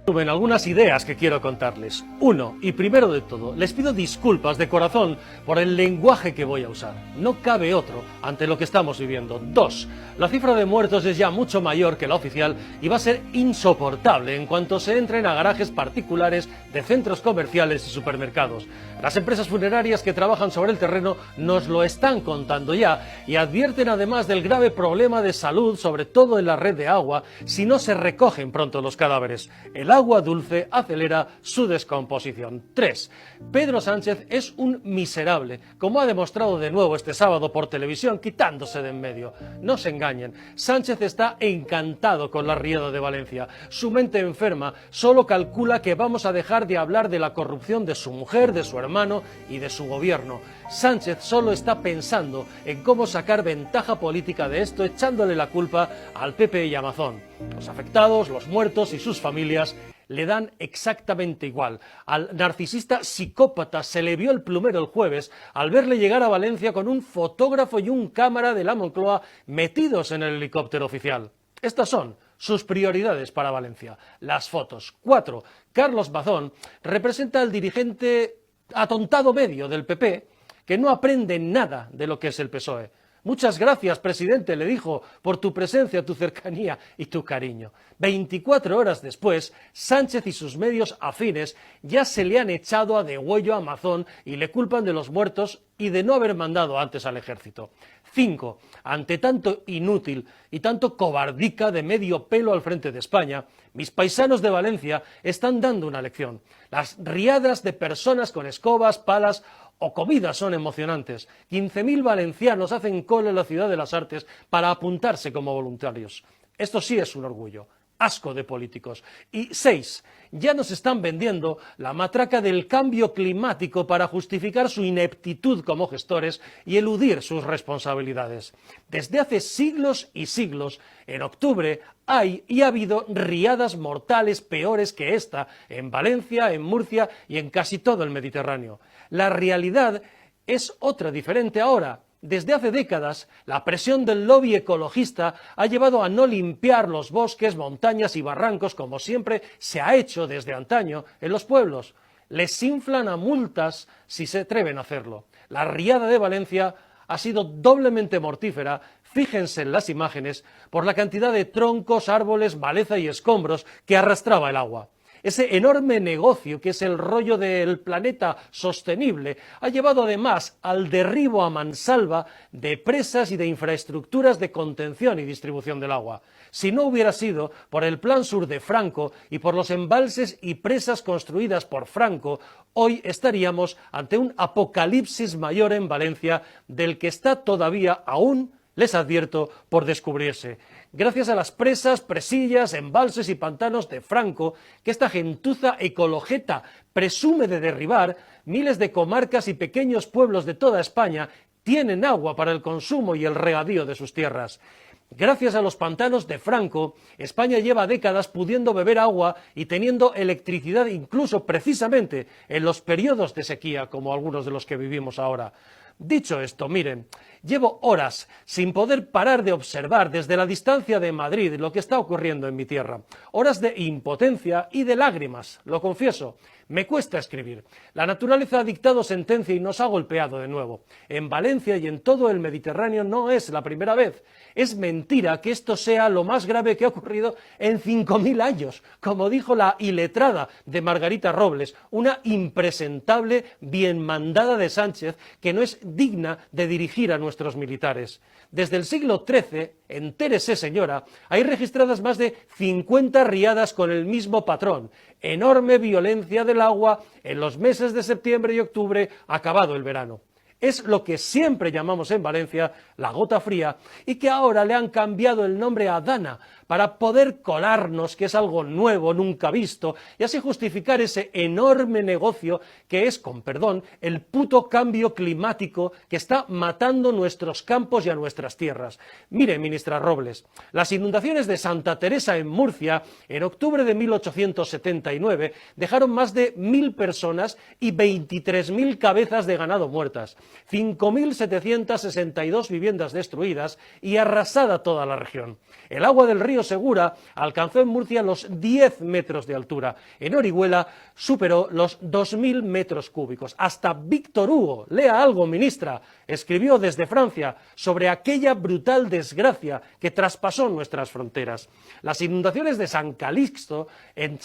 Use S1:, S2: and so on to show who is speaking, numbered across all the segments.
S1: Algunas ideas que quiero contarles. Uno, y primero de todo, les pido disculpas de corazón por el lenguaje que voy a usar. No cabe otro ante lo que estamos viviendo. Dos, la cifra de muertos es ya mucho mayor que la oficial y va a ser insoportable en cuanto se entren a garajes particulares de centros comerciales y supermercados. Las empresas funerarias que trabajan sobre el terreno nos lo están contando ya y advierten además del grave problema de salud, sobre todo en la red de agua, si no se recogen pronto los cadáveres. El agua dulce acelera su descomposición. 3. Pedro Sánchez es un miserable, como ha demostrado de nuevo este sábado por televisión, quitándose de en medio. No se engañen, Sánchez está encantado con la riada de Valencia. Su mente enferma solo calcula que vamos a dejar de hablar de la corrupción de su mujer, de su hermano y de su gobierno. Sánchez solo está pensando en cómo sacar ventaja política de esto, echándole la culpa al PP y Amazon. Los afectados, los muertos y sus familias le dan exactamente igual. Al narcisista psicópata se le vio el plumero el jueves al verle llegar a Valencia con un fotógrafo y un cámara de la Moncloa metidos en el helicóptero oficial. Estas son sus prioridades para Valencia. Las fotos. 4. Carlos Mazón representa al dirigente atontado medio del PP que no aprende nada de lo que es el PSOE. Muchas gracias, presidente, le dijo, por tu presencia, tu cercanía y tu cariño. 24 horas después, Sánchez y sus medios afines ya se le han echado a degüello a Mazón y le culpan de los muertos y de no haber mandado antes al ejército. 5. Ante tanto inútil y tanto cobardica de medio pelo al frente de España, mis paisanos de Valencia están dando una lección. Las riadas de personas con escobas, palas o comidas son emocionantes. 15.000 valencianos hacen cola en la Ciudad de las Artes para apuntarse como voluntarios. Esto sí es un orgullo. Asco de políticos. Y 6. Ya nos están vendiendo la matraca del cambio climático para justificar su ineptitud como gestores y eludir sus responsabilidades. Desde hace siglos y siglos, en octubre hay y ha habido riadas mortales peores que esta en Valencia, en Murcia y en casi todo el Mediterráneo. La realidad es otra diferente ahora. Desde hace décadas, la presión del lobby ecologista ha llevado a no limpiar los bosques, montañas y barrancos como siempre se ha hecho desde antaño en los pueblos. Les inflan a multas si se atreven a hacerlo. La riada de Valencia ha sido doblemente mortífera, fíjense en las imágenes, por la cantidad de troncos, árboles, maleza y escombros que arrastraba el agua. Ese enorme negocio que es el rollo del planeta sostenible ha llevado además al derribo a mansalva de presas y de infraestructuras de contención y distribución del agua. Si no hubiera sido por el Plan Sur de Franco y por los embalses y presas construidas por Franco, hoy estaríamos ante un apocalipsis mayor en Valencia del que está todavía aún, les advierto, por descubrirse. Gracias a las presas, presillas, embalses y pantanos de Franco, que esta gentuza ecologeta presume de derribar, miles de comarcas y pequeños pueblos de toda España tienen agua para el consumo y el regadío de sus tierras. Gracias a los pantanos de Franco, España lleva décadas pudiendo beber agua y teniendo electricidad incluso precisamente en los periodos de sequía, como algunos de los que vivimos ahora. Dicho esto, miren, llevo horas sin poder parar de observar desde la distancia de Madrid lo que está ocurriendo en mi tierra. Horas de impotencia y de lágrimas, lo confieso. Me cuesta escribir. La naturaleza ha dictado sentencia y nos ha golpeado de nuevo. En Valencia y en todo el Mediterráneo no es la primera vez. Es mentira que esto sea lo más grave que ha ocurrido en 5.000 años, como dijo la iletrada de Margarita Robles, una impresentable bien mandada de Sánchez que no es digna de dirigir a nuestros militares. Desde el siglo XIII, entérese señora, hay registradas más de 50 riadas con el mismo patrón. Enorme violencia del agua en los meses de septiembre y octubre, acabado el verano. Es lo que siempre llamamos en Valencia la gota fría y que ahora le han cambiado el nombre a Dana para poder colarnos que es algo nuevo, nunca visto, y así justificar ese enorme negocio que es, con perdón, el puto cambio climático que está matando nuestros campos y a nuestras tierras. Mire, ministra Robles, las inundaciones de Santa Teresa en Murcia en octubre de 1879 dejaron más de 1.000 personas y 23.000 cabezas de ganado muertas, 5.762 viviendas destruidas y arrasada toda la región. El agua del río río Segura alcanzó en Murcia los 10 metros de altura. En Orihuela superó los 2.000 metros cúbicos. Hasta Víctor Hugo, lea algo, ministra, escribió desde Francia sobre aquella brutal desgracia que traspasó nuestras fronteras. Las inundaciones de San Calixto en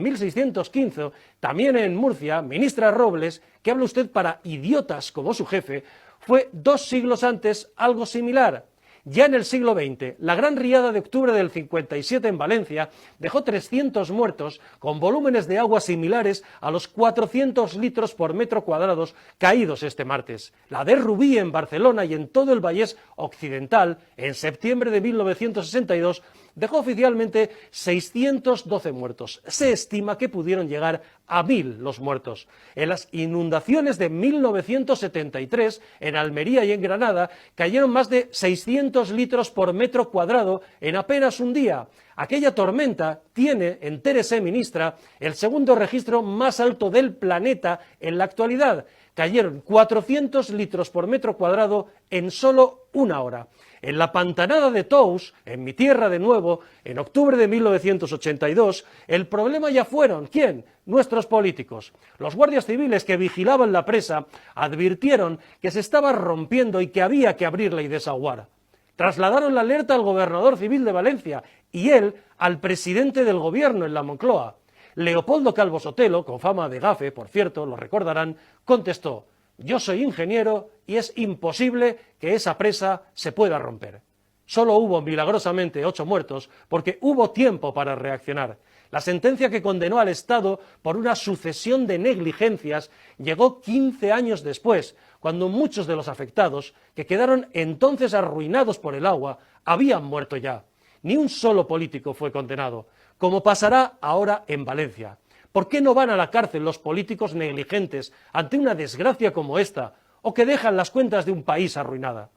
S1: 1615, también en Murcia, ministra Robles, que habla usted para idiotas como su jefe, fue 2 siglos antes algo similar. Ya en el siglo XX, la gran riada de octubre del 57 en Valencia dejó 300 muertos con volúmenes de agua similares a los 400 litros por metro cuadrado caídos este martes. La de Rubí en Barcelona y en todo el Vallés Occidental, en septiembre de 1962, dejó oficialmente 612 muertos. Se estima que pudieron llegar a 1.000 los muertos. En las inundaciones de 1973, en Almería y en Granada, cayeron más de 600 litros por metro cuadrado en apenas un día. Aquella tormenta tiene, entérese, ministra, el segundo registro más alto del planeta en la actualidad. Cayeron 400 litros por metro cuadrado en solo una hora. En la pantanada de Tous, en mi tierra de nuevo, en octubre de 1982, el problema ya fueron, ¿quién? Nuestros políticos. Los guardias civiles que vigilaban la presa advirtieron que se estaba rompiendo y que había que abrirla y desaguar. Trasladaron la alerta al gobernador civil de Valencia y él al presidente del gobierno en la Moncloa. Leopoldo Calvo Sotelo, con fama de gafe, por cierto, lo recordarán, contestó: yo soy ingeniero y es imposible que esa presa se pueda romper. Solo hubo milagrosamente 8 muertos porque hubo tiempo para reaccionar. La sentencia que condenó al Estado por una sucesión de negligencias llegó 15 años después, cuando muchos de los afectados, que quedaron entonces arruinados por el agua, habían muerto ya. Ni un solo político fue condenado, como pasará ahora en Valencia. ¿Por qué no van a la cárcel los políticos negligentes ante una desgracia como esta, o que dejan las cuentas de un país arruinada?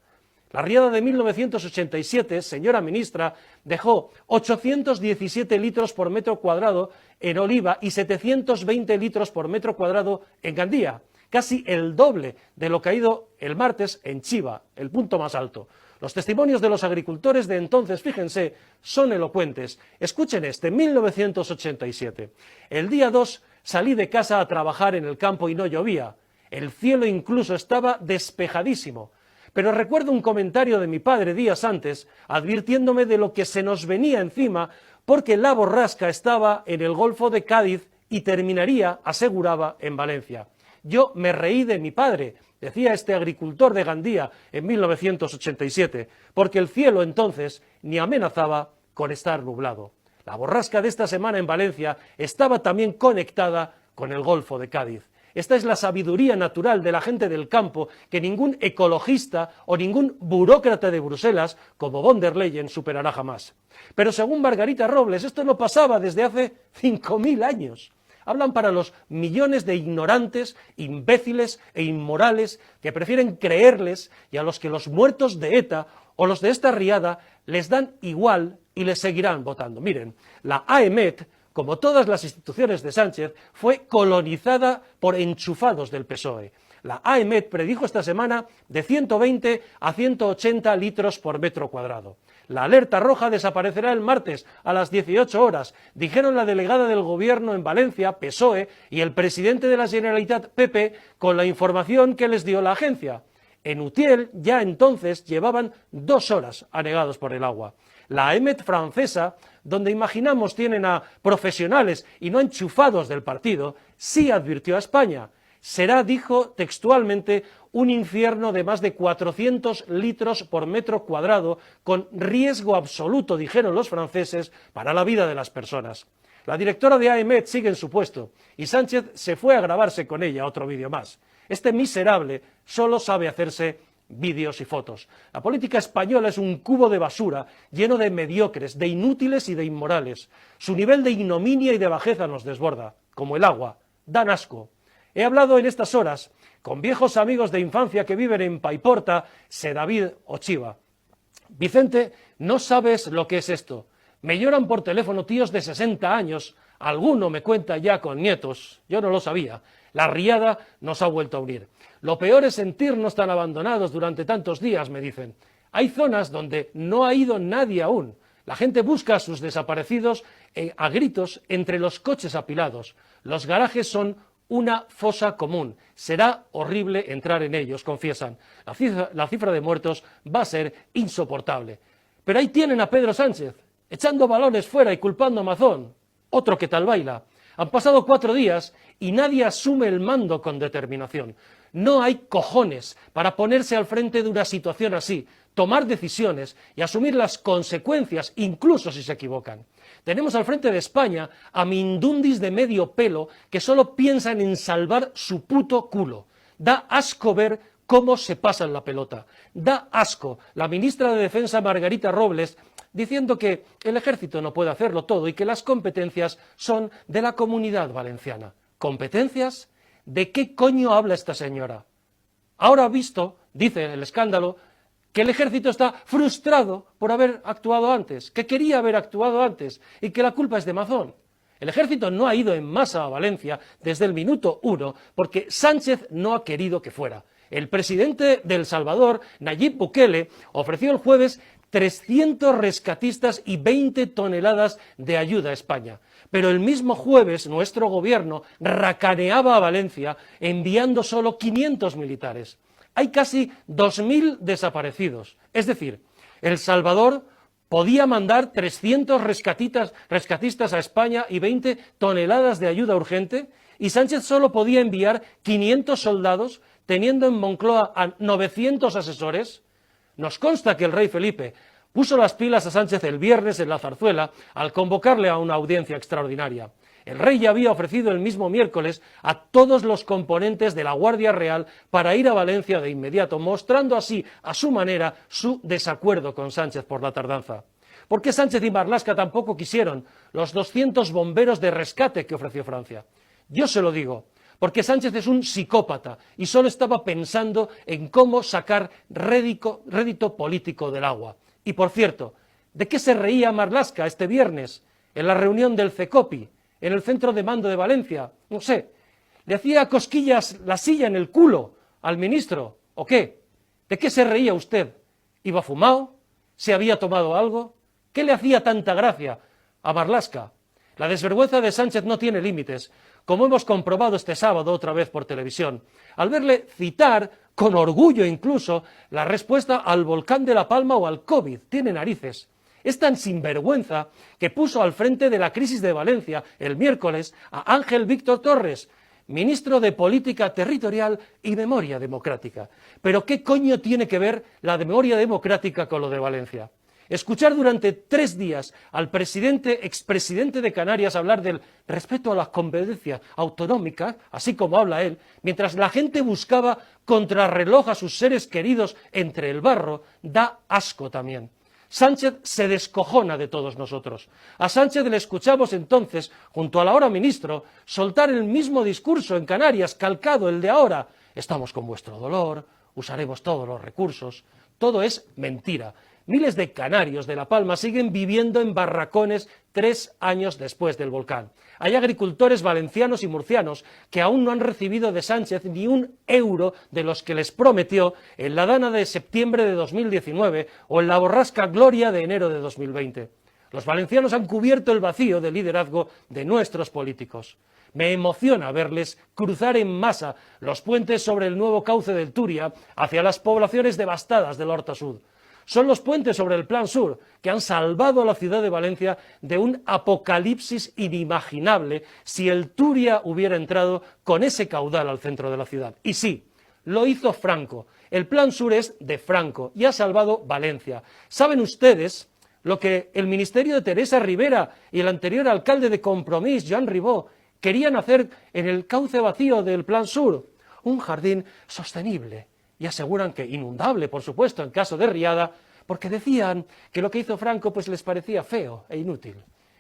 S1: La riada de 1987, señora ministra, dejó 817 litros por metro cuadrado en Oliva y 720 litros por metro cuadrado en Gandía, casi el doble de lo caído el martes en Chiva, el punto más alto. Los testimonios de los agricultores de entonces, fíjense, son elocuentes. Escuchen 1987. El día 2 salí de casa a trabajar en el campo y no llovía. El cielo incluso estaba despejadísimo. Pero recuerdo un comentario de mi padre días antes, advirtiéndome de lo que se nos venía encima, porque la borrasca estaba en el Golfo de Cádiz y terminaría, aseguraba, en Valencia. Yo me reí de mi padre, decía este agricultor de Gandía en 1987, porque el cielo entonces ni amenazaba con estar nublado. La borrasca de esta semana en Valencia estaba también conectada con el Golfo de Cádiz. Esta es la sabiduría natural de la gente del campo que ningún ecologista o ningún burócrata de Bruselas, como von der Leyen, superará jamás. Pero según Margarita Robles, esto no pasaba desde hace 5.000 años. Hablan para los millones de ignorantes, imbéciles e inmorales que prefieren creerles y a los que los muertos de ETA o los de esta riada les dan igual y les seguirán votando. Miren, la AEMET, como todas las instituciones de Sánchez, fue colonizada por enchufados del PSOE. La AEMET predijo esta semana de 120 a 180 litros por metro cuadrado. La alerta roja desaparecerá el martes a las 18 horas, dijeron la delegada del gobierno en Valencia, PSOE, y el presidente de la Generalitat, PP, con la información que les dio la agencia. En Utiel ya entonces llevaban 2 horas anegados por el agua. La AEMET francesa, donde imaginamos tienen a profesionales y no enchufados del partido, sí advirtió a España. Será, dijo textualmente, un infierno de más de 400 litros por metro cuadrado, con riesgo absoluto, dijeron los franceses, para la vida de las personas. La directora de AEMET sigue en su puesto, y Sánchez se fue a grabarse con ella otro vídeo más. Este miserable solo sabe hacerse vídeos y fotos. La política española es un cubo de basura lleno de mediocres, de inútiles y de inmorales. Su nivel de ignominia y de bajeza nos desborda, como el agua, dan asco. He hablado en estas horas con viejos amigos de infancia que viven en Paiporta, Sedavid o Chiva. Vicente, no sabes lo que es esto. Me lloran por teléfono tíos de 60 años, alguno me cuenta ya con nietos, yo no lo sabía. La riada nos ha vuelto a unir. Lo peor es sentirnos tan abandonados durante tantos días, me dicen. Hay zonas donde no ha ido nadie aún. La gente busca a sus desaparecidos a gritos entre los coches apilados. Los garajes son una fosa común. Será horrible entrar en ellos, confiesan. La cifra de muertos va a ser insoportable. Pero ahí tienen a Pedro Sánchez, echando balones fuera y culpando a Mazón. Otro que tal baila. Han pasado 4 días y nadie asume el mando con determinación. No hay cojones para ponerse al frente de una situación así, tomar decisiones y asumir las consecuencias, incluso si se equivocan. Tenemos al frente de España a mindundis de medio pelo que solo piensan en salvar su puto culo. Da asco ver cómo se pasan la pelota. Da asco la ministra de Defensa Margarita Robles diciendo que el ejército no puede hacerlo todo y que las competencias son de la Comunidad Valenciana. ¿Competencias? ¿De qué coño habla esta señora? Ahora ha visto, dice el escándalo, que el ejército está frustrado por haber actuado antes, que quería haber actuado antes y que la culpa es de Mazón. El ejército no ha ido en masa a Valencia desde el minuto 1 porque Sánchez no ha querido que fuera. El presidente de El Salvador, Nayib Bukele, ofreció el jueves 300 rescatistas y 20 toneladas de ayuda a España. Pero el mismo jueves nuestro gobierno racaneaba a Valencia enviando solo 500 militares. Hay casi 2.000 desaparecidos. Es decir, El Salvador podía mandar 300 rescatistas a España y 20 toneladas de ayuda urgente, y Sánchez solo podía enviar 500 soldados, teniendo en Moncloa a 900 asesores. Nos consta que el rey Felipe puso las pilas a Sánchez el viernes en la Zarzuela al convocarle a una audiencia extraordinaria. El rey ya había ofrecido el mismo miércoles a todos los componentes de la Guardia Real para ir a Valencia de inmediato, mostrando así, a su manera, su desacuerdo con Sánchez por la tardanza. ¿Por qué Sánchez y Marlaska tampoco quisieron los 200 bomberos de rescate que ofreció Francia? Yo se lo digo, porque Sánchez es un psicópata y solo estaba pensando en cómo sacar rédito político del agua. Y por cierto, ¿de qué se reía Marlaska este viernes en la reunión del CECOPI, en el centro de mando de Valencia? No sé, ¿le hacía cosquillas la silla en el culo al ministro o qué? ¿De qué se reía usted? ¿Iba fumado? ¿Se había tomado algo? ¿Qué le hacía tanta gracia a Marlaska? La desvergüenza de Sánchez no tiene límites, como hemos comprobado este sábado otra vez por televisión, al verle citar, con orgullo incluso, la respuesta al volcán de La Palma o al COVID. Tiene narices. Es tan sinvergüenza que puso al frente de la crisis de Valencia el miércoles a Ángel Víctor Torres, ministro de Política Territorial y Memoria Democrática. Pero ¿qué coño tiene que ver la memoria democrática con lo de Valencia? Escuchar durante 3 días al expresidente de Canarias hablar del respeto a las competencias autonómicas, así como habla él, mientras la gente buscaba contrarreloj a sus seres queridos entre el barro, da asco también. Sánchez se descojona de todos nosotros. A Sánchez le escuchamos entonces, junto al ahora ministro, soltar el mismo discurso en Canarias, calcado el de ahora. Estamos con vuestro dolor, usaremos todos los recursos. Todo es mentira. Miles de canarios de La Palma siguen viviendo en barracones 3 años después del volcán. Hay agricultores valencianos y murcianos que aún no han recibido de Sánchez ni un euro de los que les prometió en la dana de septiembre de 2019 o en la borrasca Gloria de enero de 2020. Los valencianos han cubierto el vacío de liderazgo de nuestros políticos. Me emociona verles cruzar en masa los puentes sobre el nuevo cauce del Turia hacia las poblaciones devastadas del Horta Sud. Son los puentes sobre el Plan Sur que han salvado a la ciudad de Valencia de un apocalipsis inimaginable si el Turia hubiera entrado con ese caudal al centro de la ciudad. Y sí, lo hizo Franco. El Plan Sur es de Franco y ha salvado Valencia. ¿Saben ustedes lo que el ministerio de Teresa Rivera y el anterior alcalde de Compromís, Joan Ribó, querían hacer en el cauce vacío del Plan Sur? Un jardín sostenible. Y aseguran que inundable, por supuesto, en caso de riada, porque decían que lo que hizo Franco pues les parecía feo e inútil.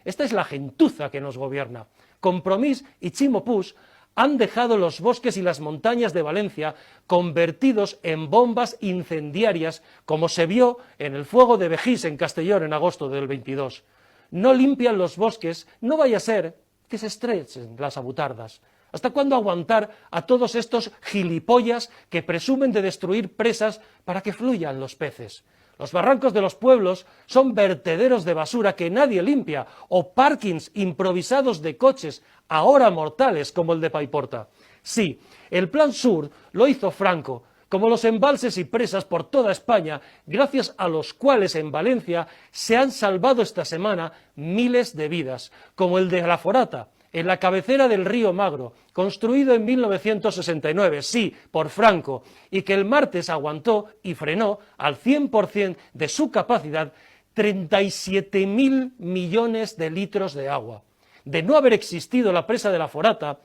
S1: Esta es la gentuza que nos gobierna. Compromís y Chimo Puig han dejado los bosques y las montañas de Valencia convertidos en bombas incendiarias, como se vio en el fuego de Begís en Castellón en agosto del 22. No limpian los bosques, no vaya a ser que se estrechen las abutardas. ¿Hasta cuándo aguantar a todos estos gilipollas que presumen de destruir presas para que fluyan los peces? Los barrancos de los pueblos son vertederos de basura que nadie limpia, o parkings improvisados de coches, ahora mortales, como el de Paiporta. Sí, el Plan Sur lo hizo Franco, como los embalses y presas por toda España, gracias a los cuales en Valencia se han salvado esta semana miles de vidas, como el de La Forata, en la cabecera del río Magro, construido en 1969, sí, por Franco, y que el martes aguantó y frenó al 100% de su capacidad 37.000 millones de litros de agua. De no haber existido la presa de La Forata,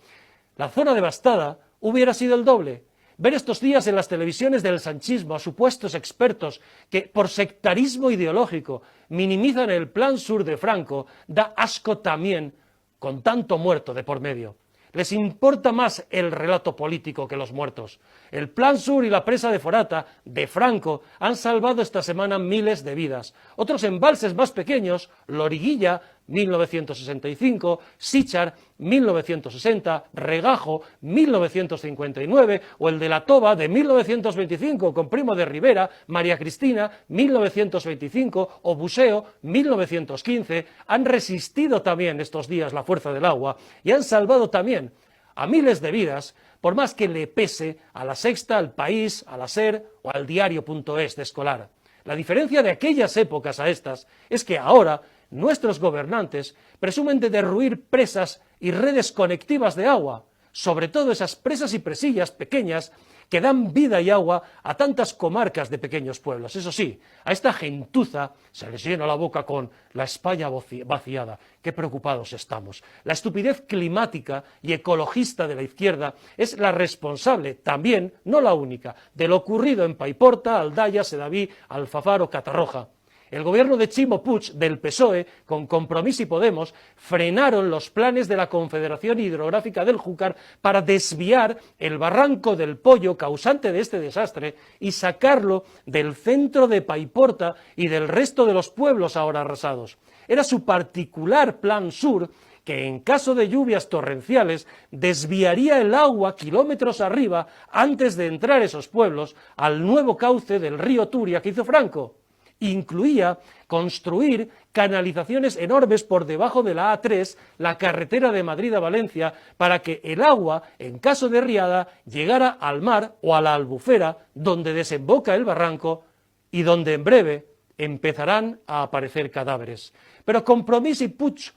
S1: la zona devastada hubiera sido el doble. Ver estos días en las televisiones del sanchismo a supuestos expertos que, por sectarismo ideológico, minimizan el Plan Sur de Franco, da asco también, con tanto muerto de por medio. Les importa más el relato político que los muertos. El Plan Sur y la presa de Forata, de Franco, han salvado esta semana miles de vidas. Otros embalses más pequeños, Loriguilla, 1965, Sichar, 1960, Regajo, 1959, o el de La Toba, de 1925, con Primo de Rivera, María Cristina, 1925, o Buseo, 1915, han resistido también estos días la fuerza del agua y han salvado también a miles de vidas, por más que le pese a La Sexta, al País, a la SER o al Diario.es de Escolar. La diferencia de aquellas épocas a estas es que ahora nuestros gobernantes presumen de derruir presas y redes conectivas de agua, sobre todo esas presas y presillas pequeñas que dan vida y agua a tantas comarcas de pequeños pueblos. Eso sí, a esta gentuza se les llena la boca con la España vaciada. Qué preocupados estamos. La estupidez climática y ecologista de la izquierda es la responsable, también, no la única, de lo ocurrido en Paiporta, Aldaya, Sedaví, Alfafar o Catarroja. El gobierno de Ximo Puig, del PSOE, con Compromís y Podemos, frenaron los planes de la Confederación Hidrográfica del Júcar para desviar el barranco del Pollo, causante de este desastre, y sacarlo del centro de Paiporta y del resto de los pueblos ahora arrasados. Era su particular Plan Sur, que en caso de lluvias torrenciales desviaría el agua kilómetros arriba antes de entrar esos pueblos al nuevo cauce del río Turia que hizo Franco. Incluía construir canalizaciones enormes por debajo de la A3, la carretera de Madrid a Valencia, para que el agua, en caso de riada, llegara al mar o a la albufera, donde desemboca el barranco y donde en breve empezarán a aparecer cadáveres. Pero Compromís y Puig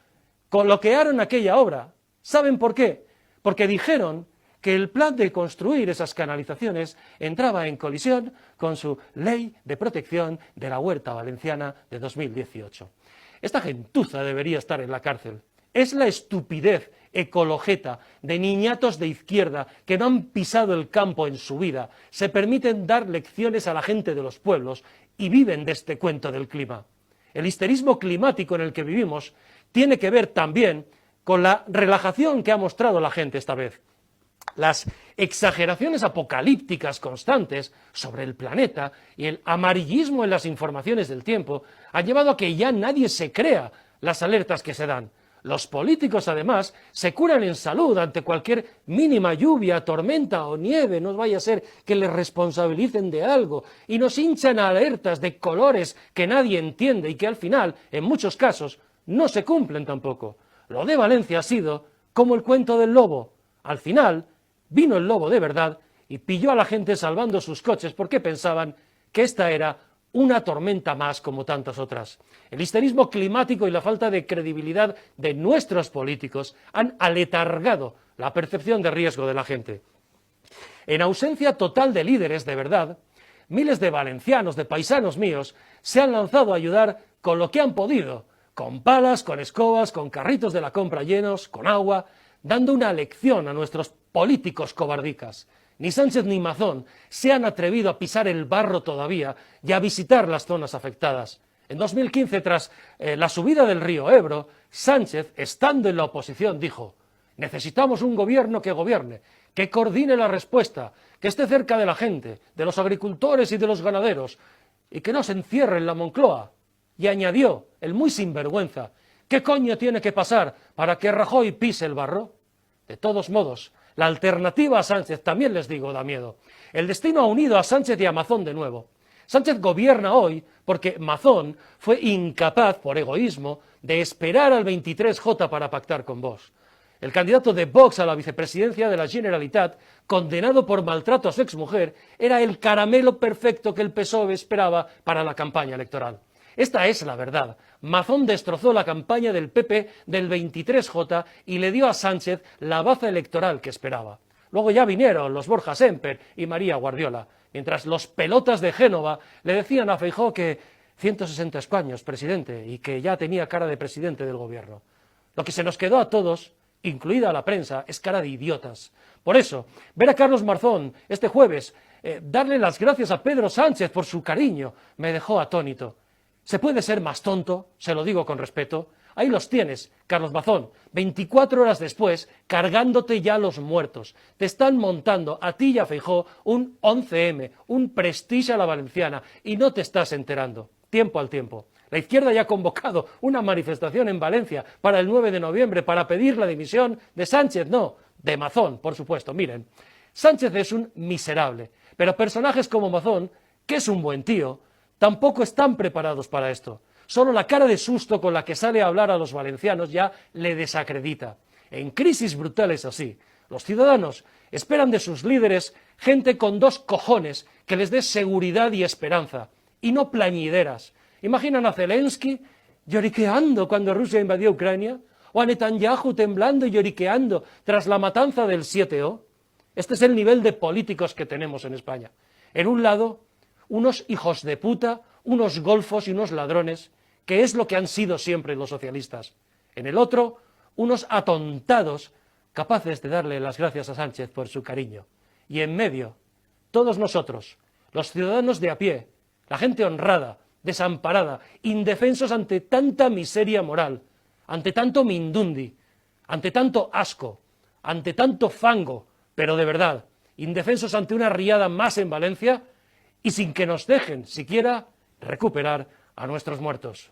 S1: bloquearon aquella obra. ¿Saben por qué? Porque dijeron que el plan de construir esas canalizaciones entraba en colisión con su Ley de Protección de la Huerta Valenciana de 2018. Esta gentuza debería estar en la cárcel. Es la estupidez ecologeta de niñatos de izquierda que no han pisado el campo en su vida, se permiten dar lecciones a la gente de los pueblos y viven de este cuento del clima. El histerismo climático en el que vivimos tiene que ver también con la relajación que ha mostrado la gente esta vez. Las exageraciones apocalípticas constantes sobre el planeta y el amarillismo en las informaciones del tiempo han llevado a que ya nadie se crea las alertas que se dan. Los políticos, además, se curan en salud ante cualquier mínima lluvia, tormenta o nieve, no vaya a ser que les responsabilicen de algo, y nos hinchan alertas de colores que nadie entiende y que al final, en muchos casos, no se cumplen tampoco. Lo de Valencia ha sido como el cuento del lobo. Al final, vino el lobo de verdad y pilló a la gente salvando sus coches porque pensaban que esta era una tormenta más como tantas otras. El histerismo climático y la falta de credibilidad de nuestros políticos han aletargado la percepción de riesgo de la gente. En ausencia total de líderes de verdad, miles de valencianos, de paisanos míos, se han lanzado a ayudar con lo que han podido, con palas, con escobas, con carritos de la compra llenos, con agua, dando una lección a nuestros políticos cobardicas. Ni Sánchez ni Mazón se han atrevido a pisar el barro todavía y a visitar las zonas afectadas. En 2015, tras la subida del río Ebro, Sánchez, estando en la oposición, dijo: necesitamos un gobierno que gobierne, que coordine la respuesta, que esté cerca de la gente, de los agricultores y de los ganaderos, y que no se encierre en la Moncloa. Y añadió, el muy sinvergüenza: ¿qué coño tiene que pasar para que Rajoy pise el barro? De todos modos, la alternativa a Sánchez, también les digo, da miedo. El destino ha unido a Sánchez y a Mazón de nuevo. Sánchez gobierna hoy porque Mazón fue incapaz, por egoísmo, de esperar al 23J para pactar con Vox. El candidato de Vox a la vicepresidencia de la Generalitat, condenado por maltrato a su exmujer, era el caramelo perfecto que el PSOE esperaba para la campaña electoral. Esta es la verdad. Mazón destrozó la campaña del PP del 23J y le dio a Sánchez la baza electoral que esperaba. Luego ya vinieron los Borja Semper y María Guardiola, mientras los pelotas de Génova le decían a Feijóo que 160 escaños, presidente, y que ya tenía cara de presidente del gobierno. Lo que se nos quedó a todos, incluida la prensa, es cara de idiotas. Por eso, ver a Carlos Mazón este jueves darle las gracias a Pedro Sánchez por su cariño me dejó atónito. ¿Se puede ser más tonto? Se lo digo con respeto. Ahí los tienes, Carlos Mazón, 24 horas después, cargándote ya los muertos. Te están montando a ti y a Feijóo un 11M, un Prestige a la valenciana, y no te estás enterando. Tiempo al tiempo. La izquierda ya ha convocado una manifestación en Valencia para el 9 de noviembre para pedir la dimisión de Sánchez, no, de Mazón, por supuesto. Miren, Sánchez es un miserable, pero personajes como Mazón, que es un buen tío, tampoco están preparados para esto. Solo la cara de susto con la que sale a hablar a los valencianos ya le desacredita. En crisis brutales así, los ciudadanos esperan de sus líderes gente con dos cojones que les dé seguridad y esperanza, y no plañideras. ¿Imaginan a Zelensky lloriqueando cuando Rusia invadió Ucrania? ¿O a Netanyahu temblando y lloriqueando tras la matanza del 7O? Este es el nivel de políticos que tenemos en España. En un lado, unos hijos de puta, unos golfos y unos ladrones, que es lo que han sido siempre los socialistas. En el otro, unos atontados capaces de darle las gracias a Sánchez por su cariño. Y en medio, todos nosotros, los ciudadanos de a pie, la gente honrada, desamparada, indefensos ante tanta miseria moral, ante tanto mindundi, ante tanto asco, ante tanto fango, pero de verdad, indefensos ante una riada más en Valencia y sin que nos dejen siquiera recuperar a nuestros muertos.